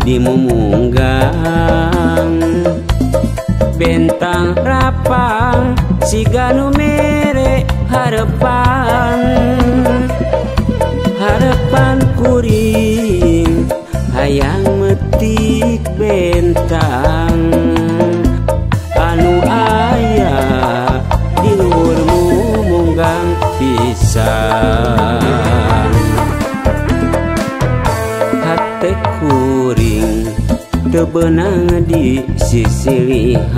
dimumunggang bentang rapang siga nu mere harapan harapan kuring hayang metik bentang anu aya di luhur mumunggang pisan hate kuring teu beunang di sisilihan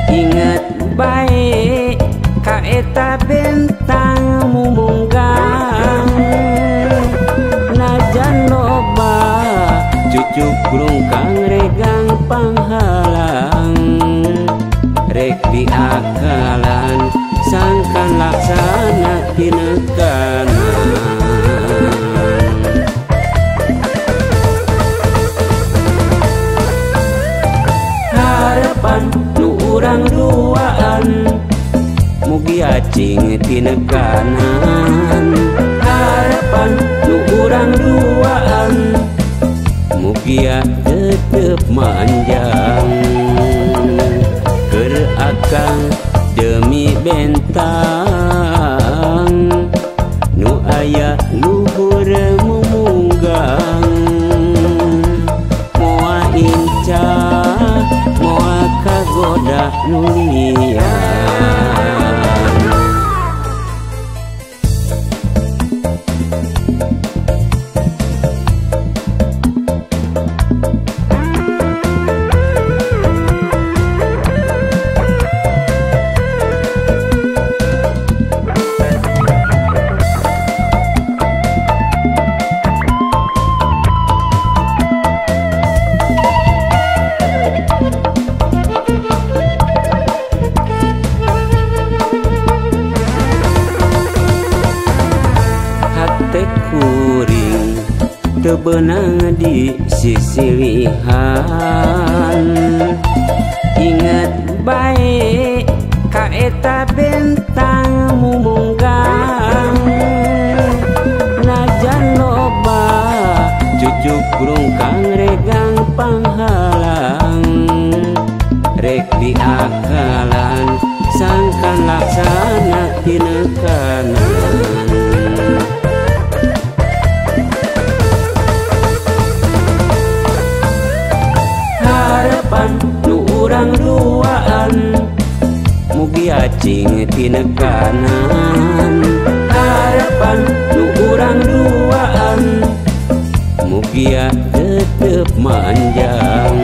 ingat bae ka eta bentang mumunggang najan loba cucuk grungkang regang panghalang rek diakalan sangkan laksana tinekanan harapan nu urang duaan mugi acing tinekanan harapan nu urang duaan mugi tetep manjang keur akang demi bentang nu aya luhur mumunggang moal incah moal kagoda nu liar kuring teu beunang di sisilihan ingat bae ka eta bentang mumunggang najan loba cucuk grungkang regang panghalang rek diakalan sangkan laksana tinekanan harapan nu urang duaan mugi acing tinekanan harapan nu urang duaan mugi tetep manjang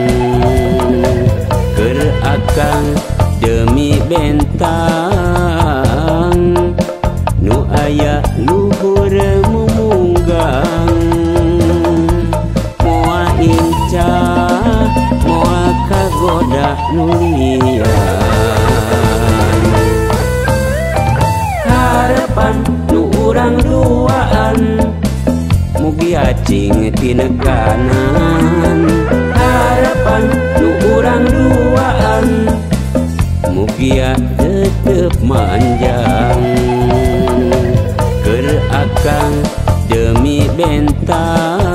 keur akang demi bentang nu aya luhur mumunggang moal incah moal kagoda nu liar harapan nu urang duaan mugi acing tinekanan harapan nu urang duaan mugi tetep manjang keur akang demi bentang